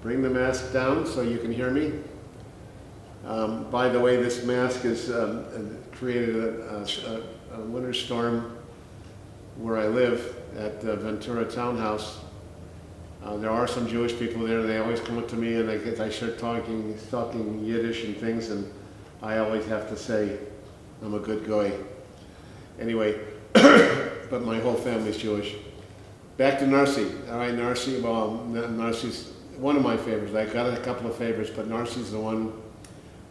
bring the mask down so you can hear me. By the way, this mask has created a winter storm where I live at Ventura Townhouse. There are some Jewish people there, and they always come up to me and I start talking Yiddish and things, and I always have to say, I'm a good guy. Anyway, but my whole family's Jewish. Back to Narci. All right, Narci, well, Narci's one of my favorites. I got a couple of favorites, but Narci's the one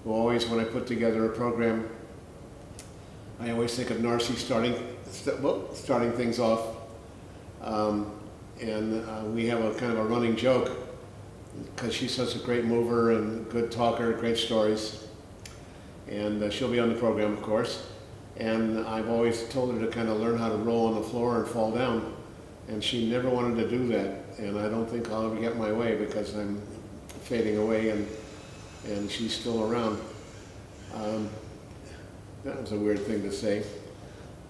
who always, when I put together a program, I always think of Narci starting things off. And we have a kind of a running joke, because she's such a great mover and good talker, great stories. And she'll be on the program, of course. And I've always told her to kind of learn how to roll on the floor and fall down. And she never wanted to do that. And I don't think I'll ever get my way, because I'm fading away and she's still around. That was a weird thing to say.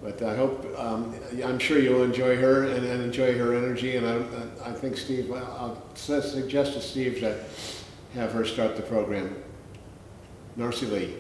But I hope, I'm sure you'll enjoy her and enjoy her energy. And I think Steve, I'll suggest to Steve to have her start the program. Narci Lee.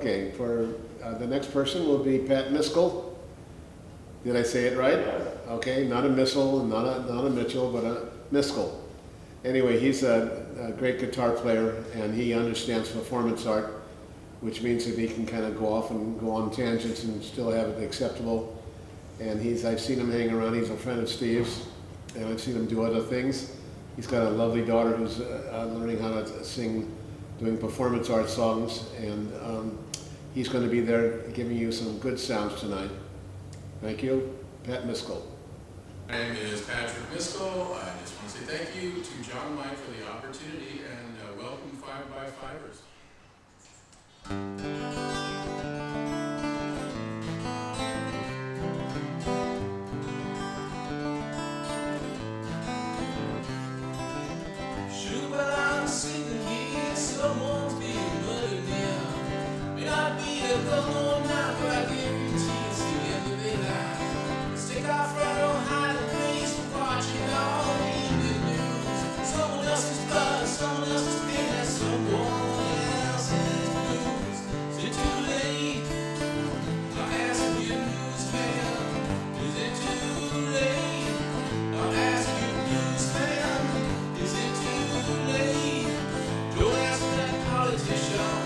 Okay, for the next person will be Pat Miskel. Did I say it right? Yes. Okay, not a missile, not a Mitchell, but a Miskel. Anyway, he's a great guitar player, and he understands performance art, which means that he can kind of go off and go on tangents and still have it acceptable. And I've seen him hang around. He's a friend of Steve's, and I've seen him do other things. He's got a lovely daughter who's learning how to sing, doing performance art songs, and he's going to be there giving you some good sounds tonight. Thank you, Pat Miskel. My name is Patrick Miskel. I just want to say thank you to John and Mike for the opportunity, and welcome 5x5ers. Sure, but I'm sitting here, someone's being murdered now. May not be a color now, but I guarantee it's the end of it now. Let's take off right on hiding place, we're watching all the evening news. Someone else's blood, someone else's pain, that's someone else's blues. Is it too late? I ask you, newsman. Is it too late? I ask you, newsman. Is it too late? Don't ask that politician.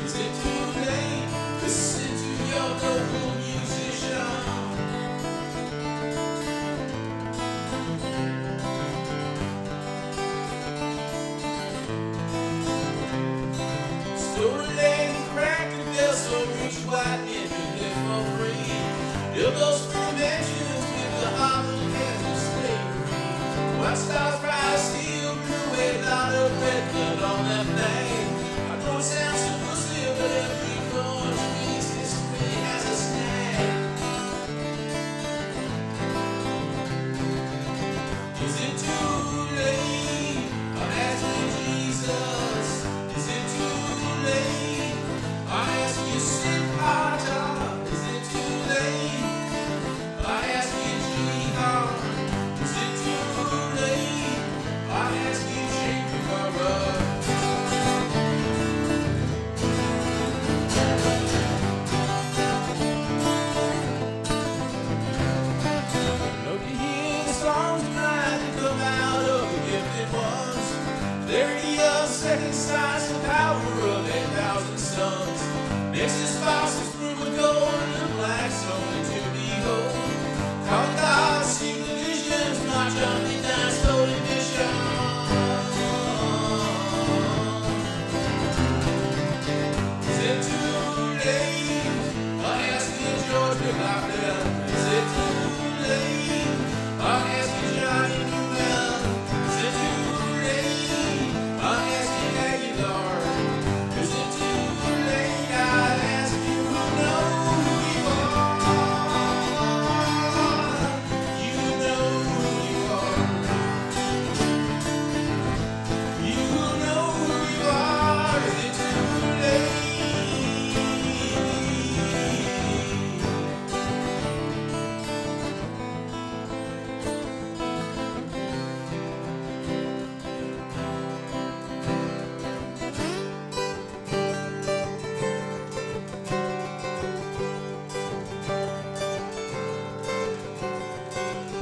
Is it too late? Listen to your local musician. Story lady cracked the bell so rich white men could live for free. Build those free mansions with the hollow hands of slavery. White stars rise, steel blue, a lot of red blood on that name. I know it sounds super still, but every country's history has a snag. Is it too late? I'm asking Jesus. Is it too late? I ask you, St. Potter. Is it too late? I ask you, Jihad. Is it too late? I ask you, Jacob. Don't you hear the songs tonight that come out of the gifted ones? Clarity of second size, the power of 8,000 suns. Mixed as faucets brewed with gold and the black stone to behold. Call God, see the visions, not jumping down, stolen vision. Is it too late? I ask you, George McLaughlin. Is it too late? I ask you, Johnny Newell. Is it too late? I ask you, Aguilar. Is it too late? I ask you, who know who you are. You know who you are. You know who you are. Is it too late?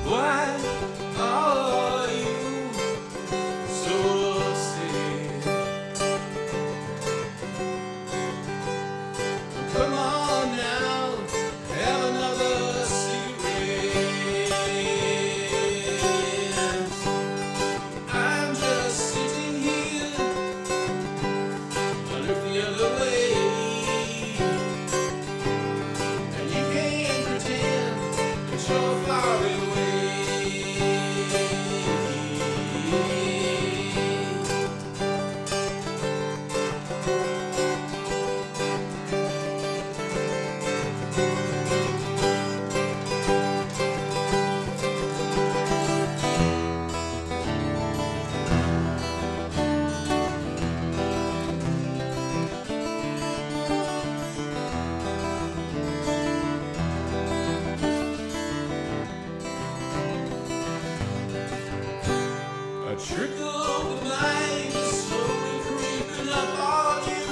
Why are you so sad? Come on now, have another cigarette. I'm just sitting here, I look the other way, and you can't pretend that you're far away. A trickle of the mind is slowly creeping up on you.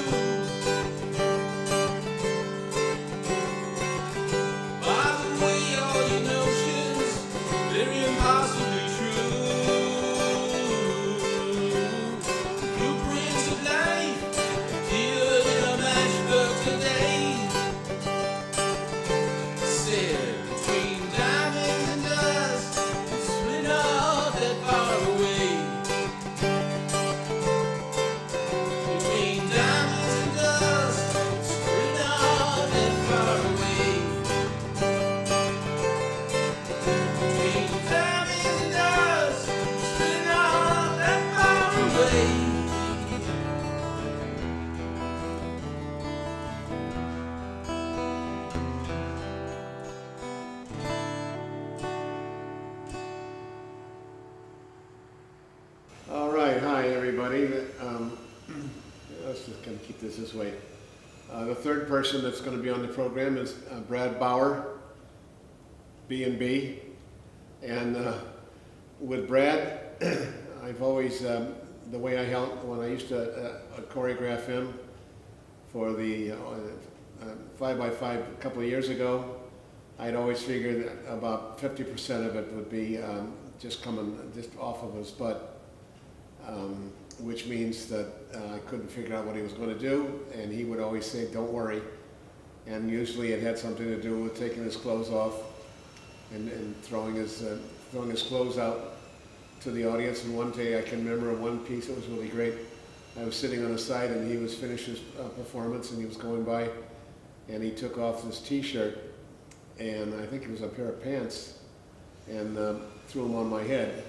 All right, hi everybody. Let's just kind of keep this way. The third person that's going to be on the program is Brad Bauer, B&B. And with Brad, I've always, the way I helped when I used to choreograph him for the 5x5 a couple of years ago, I'd always figured that about 50% of it would be just coming just off of his butt. Which means that I couldn't figure out what he was going to do, and he would always say, "Don't worry." And usually it had something to do with taking his clothes off and throwing his clothes out to the audience. And one day I can remember one piece that was really great. I was sitting on the side, and he was finished his performance, and he was going by, and he took off his T-shirt, and I think it was a pair of pants, and threw them on my head.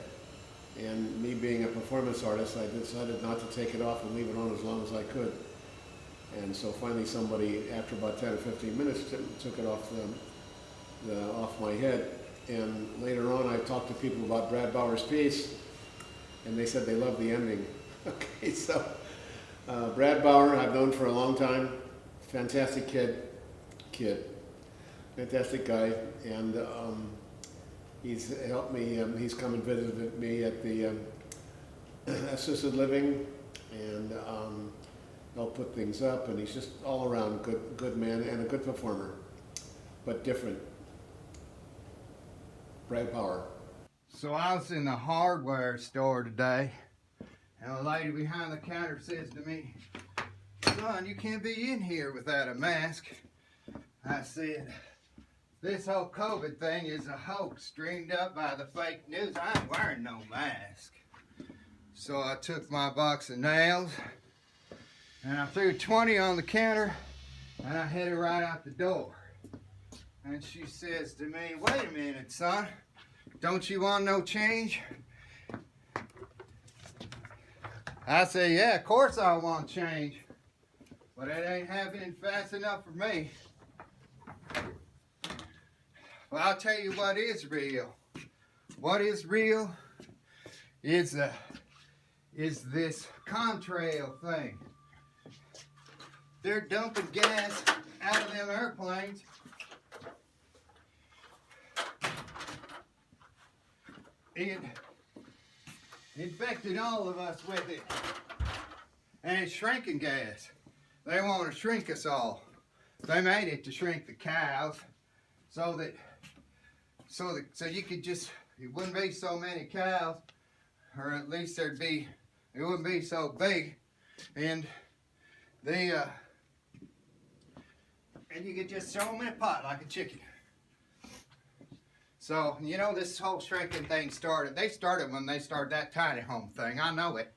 And me being a performance artist, I decided not to take it off and leave it on as long as I could. And so finally somebody, after about 10 or 15 minutes, took it off off my head. And later on I talked to people about Brad Bauer's piece, and they said they loved the ending. Okay, so Brad Bauer I've known for a long time. Fantastic kid, fantastic guy, and he's helped me, he's come and visited me at the assisted living, and helped put things up, and he's just all around good man and a good performer, but different. Brad Bauer. So I was in the hardware store today, and a lady behind the counter says to me, "Son, you can't be in here without a mask." I said, "This whole COVID thing is a hoax dreamed up by the fake news. I ain't wearing no mask." So I took my box of nails and I threw 20 on the counter, and I headed right out the door. And she says to me, "Wait a minute, son. Don't you want no change?" I say, "Yeah, of course I want change, but it ain't happening fast enough for me." Well, I'll tell you what is real. What is real is this contrail thing. They're dumping gas out of them airplanes. It infected all of us with it. And it's shrinking gas. They want to shrink us all. They made it to shrink the cows so you could just, it wouldn't be so many cows, or at least it wouldn't be so big, and and you could just throw them in a pot like a chicken. So, you know, this whole shrinking thing started when they started that tiny home thing. I know it.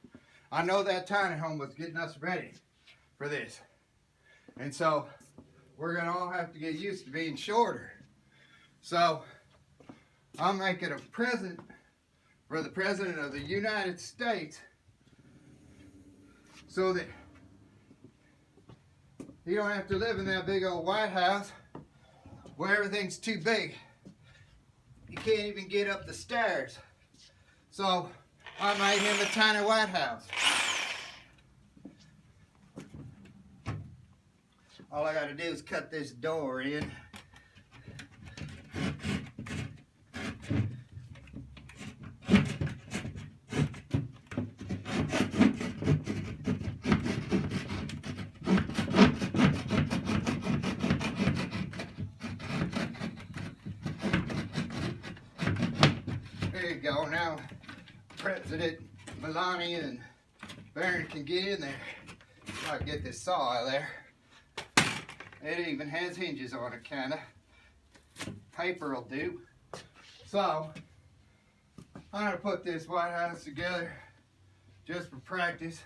I know that tiny home was getting us ready for this. And so, we're gonna all have to get used to being shorter. So, I'm making a present for the President of the United States so that he don't have to live in that big old White House where everything's too big. You can't even get up the stairs. So I made him a tiny White House. All I gotta do is cut this door in. There you go. Now President Melania and Baron can get in there. I'll get this saw out of there. It even has hinges on it, kinda. Paper will do. So, I'm gonna put this White House together just for practice.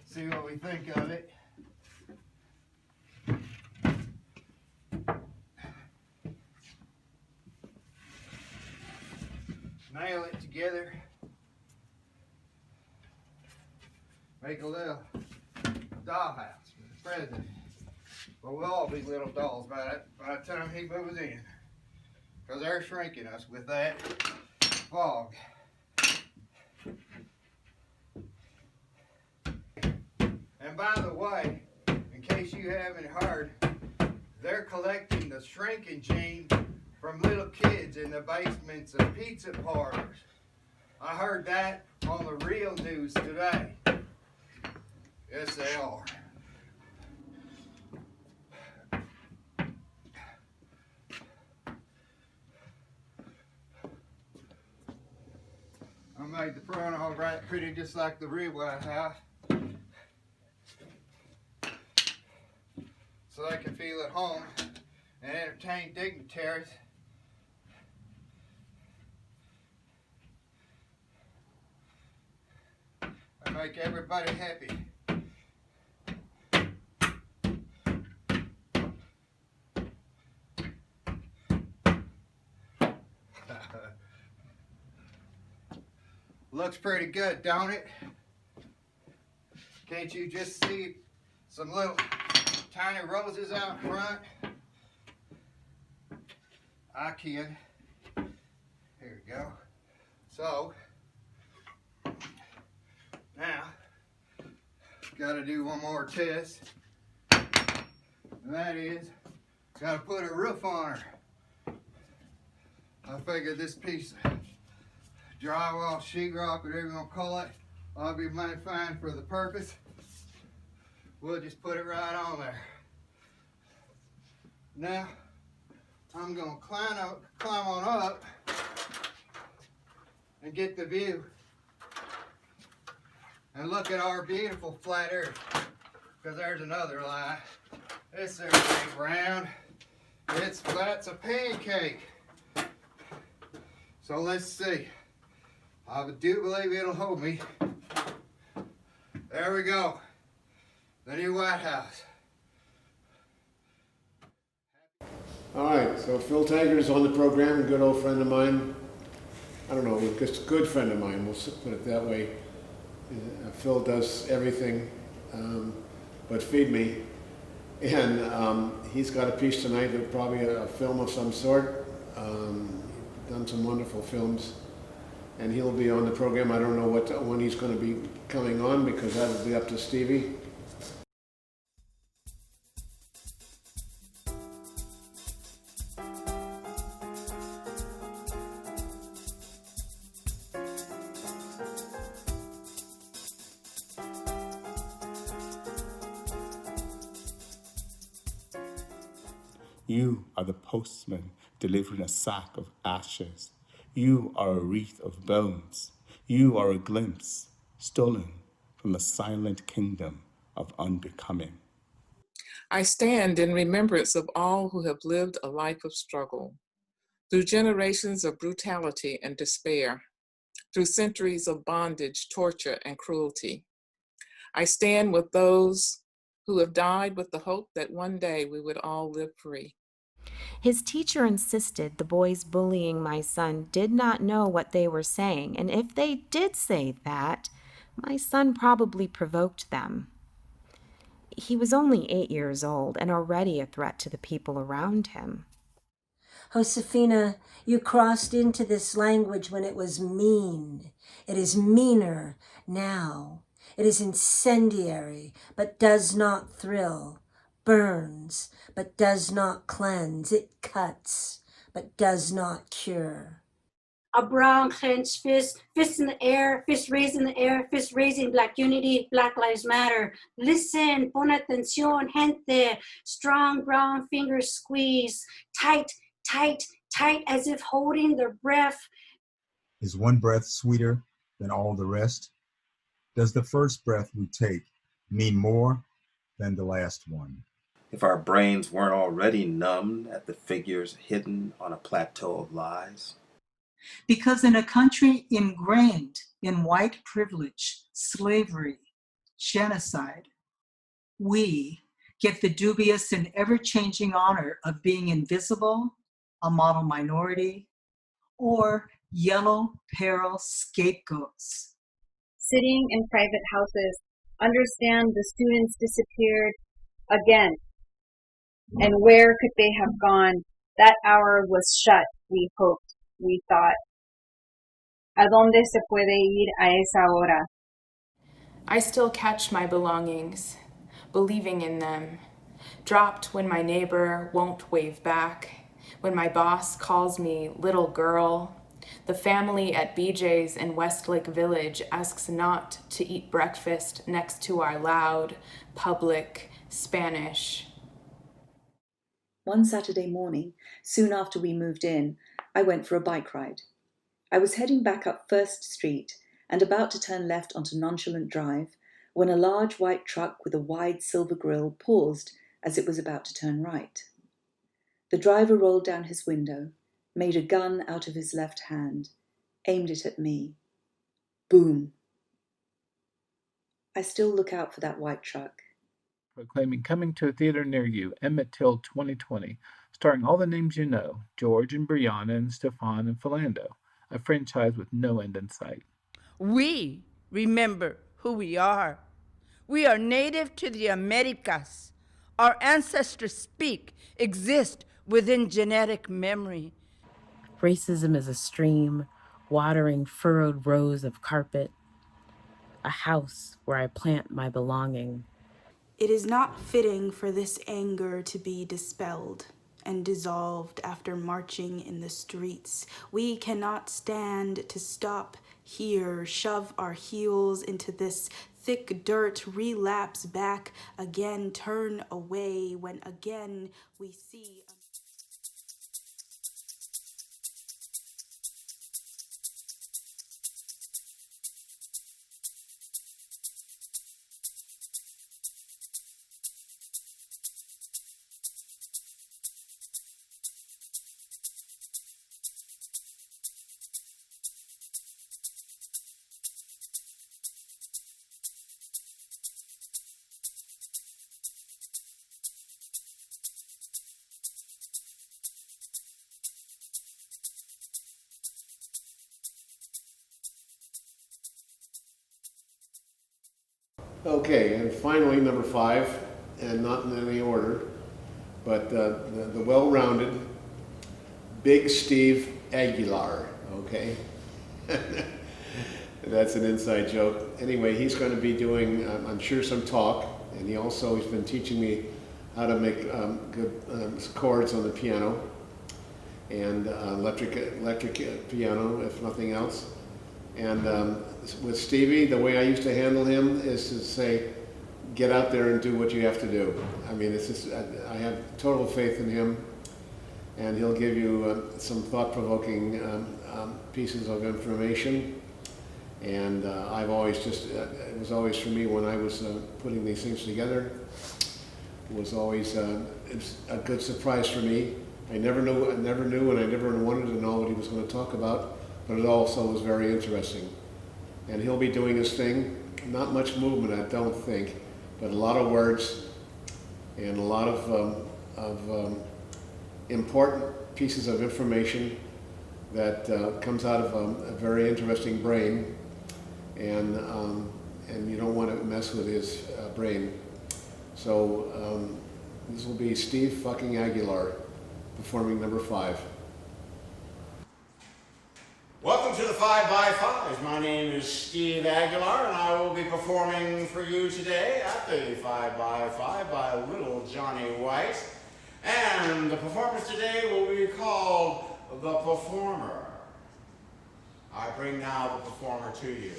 See what we think of it. Nail it together. Make a little dollhouse for the president. But we'll all be little dolls by the time he moves in. Because they're shrinking us with that fog. way, in case you haven't heard, they're collecting the shrinking gene from little kids in the basements of pizza parlors. I heard that on the real news today. Yes, they are. I made the front all right, pretty just like the real White House, so they can feel at home and entertain dignitaries. I make everybody happy. Looks pretty good, don't it? Can't you just see some little tiny roses out front? I can. Here we go. So, now, gotta do one more test. And that is, gotta put a roof on her. I figured this piece of drywall, sheetrock, whatever you want to call it, I'll be mighty fine for the purpose. We'll just put it right on there. Now, I'm gonna climb on up and get the view and look at our beautiful flat earth. Because there's another lie. This earth ain't round. It's flat's a pancake. So let's see. I do believe it'll hold me. There we go. The new White House. All right, so Phil Taggart's on the program, a good old friend of mine. I don't know, just a good friend of mine, we'll put it that way. Phil does everything but feed me. And he's got a piece tonight, probably a film of some sort. Done some wonderful films. And he'll be on the program. I don't know when he's going to be coming on, because that will be up to Stevie. You are the postman delivering a sack of ashes. You are a wreath of bones. You are a glimpse stolen from the silent kingdom of unbecoming. I stand in remembrance of all who have lived a life of struggle, through generations of brutality and despair, through centuries of bondage, torture, and cruelty. I stand with those who have died with the hope that one day we would all live free. His teacher insisted the boys bullying my son did not know what they were saying, and if they did say that, my son probably provoked them. He was only 8 years old and already a threat to the people around him. Josefina, you crossed into this language when it was mean. It is meaner now. It is incendiary, but does not thrill. Burns, but does not cleanse. It cuts, but does not cure. A brown clenched fist, fist in the air, fist raised in the air, fist raising Black unity, Black Lives Matter. Listen, pon atención, gente. Strong brown fingers squeeze, tight, tight, tight, as if holding their breath. Is one breath sweeter than all the rest? Does the first breath we take mean more than the last one? If our brains weren't already numbed at the figures hidden on a plateau of lies? Because in a country ingrained in white privilege, slavery, genocide, we get the dubious and ever-changing honor of being invisible, a model minority, or yellow peril scapegoats. Sitting in private houses, understand the students disappeared again. And where could they have gone? That hour was shut, we hoped, we thought. ¿A dónde se puede ir a esa hora? I still catch my belongings. believing in them. Dropped when my neighbor won't wave back, when my boss calls me little girl. The family at BJ's in Westlake Village asks not to eat breakfast next to our loud, public Spanish. One Saturday morning, soon after we moved in, I went for a bike ride. I was heading back up First Street and about to turn left onto Nonchalant Drive when a large white truck with a wide silver grille paused as it was about to turn right. The driver rolled down his window, made a gun out of his left hand, aimed it at me. Boom. I still look out for that white truck. Proclaiming coming to a theater near you, Emmett Till 2020, starring all the names you know, George and Brianna and Stefan and Philando, a franchise with no end in sight. We remember who we are. We are native to the Americas. Our ancestors speak, exist within genetic memory. Racism is a stream, watering furrowed rows of carpet, a house where I plant my belonging. It is not fitting for this anger to be dispelled and dissolved after marching in the streets. We cannot stand to stop here, shove our heels into this thick dirt, relapse back again, turn away when again we see. Okay, and finally, number 5, and not in any order, but the well-rounded Big Steve Aguilar, okay? That's an inside joke. Anyway, he's going to be doing, I'm sure, some talk, and he's been teaching me how to make good chords on the piano, and electric piano, if nothing else. And with Stevie, the way I used to handle him is to say, get out there and do what you have to do. I mean, it's just, I have total faith in him, and he'll give you some thought-provoking pieces of information. And I've always it was always for me when I was putting these things together, it was always it's a good surprise for me. I never knew, and I never wanted to know what he was going to talk about, but it also was very interesting. And he'll be doing his thing. Not much movement, I don't think, but a lot of words and a lot of important pieces of information that comes out of a very interesting brain, and you don't want to mess with his brain. So this will be Steve fucking Aguilar performing number 5. Welcome to the 5x5s. My name is Steve Aguilar, and I will be performing for you today at the 5x5 by Little Johnny White. And the performance today will be called The Performer. I bring now the performer to you.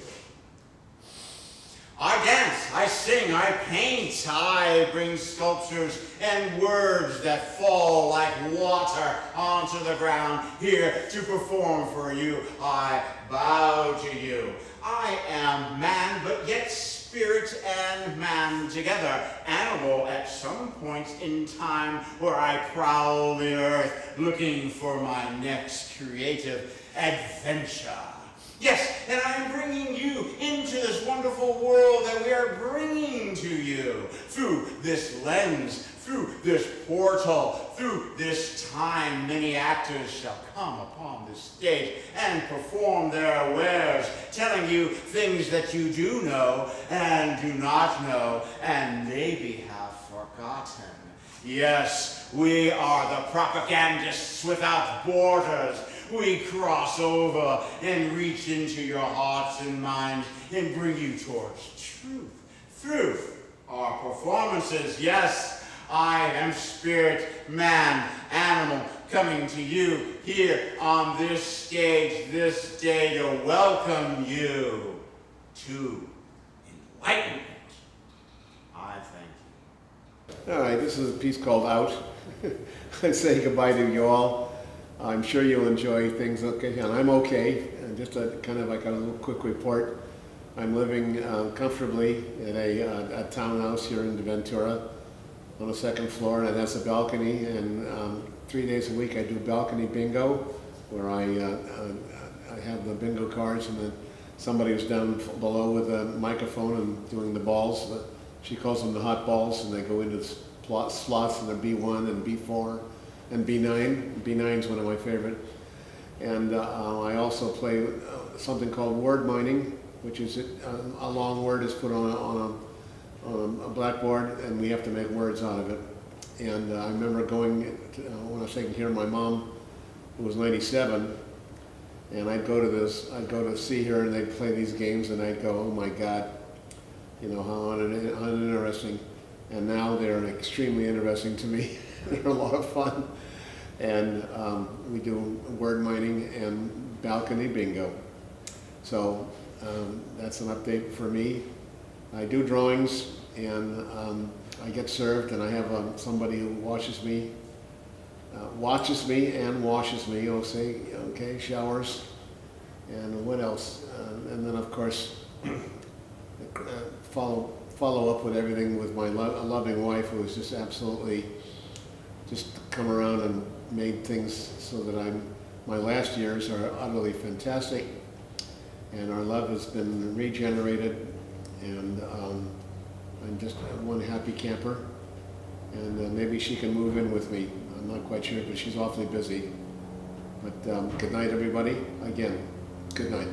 I dance, I sing, I paint, I bring sculptures and words that fall like water onto the ground here to perform for you. I bow to you. I am man, but yet spirit and man together. Animal at some point in time where I prowl the earth looking for my next creative adventure. Yes, and I am bringing you into this wonderful world that we are bringing to you through this lens, through this portal, through this time. Many actors shall come upon this stage and perform their wares, telling you things that you do know and do not know and maybe have forgotten. Yes, we are the propagandists without borders. We cross over and reach into your hearts and minds and bring you towards truth through our performances. Yes, I am spirit, man, animal, coming to you here on this stage this day to welcome you to enlightenment. I thank you. All right, this is a piece called Out. I say goodbye to you all. I'm sure you'll enjoy things. Okay, and I'm okay. And just a kind of like a little quick report. I'm living comfortably at a townhouse here in Ventura on the second floor, and it has a balcony. And 3 days a week I do balcony bingo, where I have the bingo cards, and then somebody was down below with a microphone and doing the balls. She calls them the hot balls, and they go into slots, and they're B1 and B4 and B9. B9 is one of my favorite. And I also play something called word mining, which is a long word is put on a blackboard, and we have to make words out of it. And I remember going to, when I was taking care of my mom, who was 97, and I'd go to see her, and they'd play these games, and I'd go, oh my God, you know, how uninteresting. And now they're extremely interesting to me. They're a lot of fun. And we do word mining and balcony bingo. So that's an update for me. I do drawings, and I get served, and I have somebody who watches me and washes me. Okay, showers, and what else? And then of course follow up with everything with my loving wife, who has just absolutely just come around and made things so that my last years are utterly fantastic, and our love has been regenerated, and I'm just one happy camper, and maybe she can move in with me. I'm not quite sure, but she's awfully busy. But good night, everybody. Again, good night.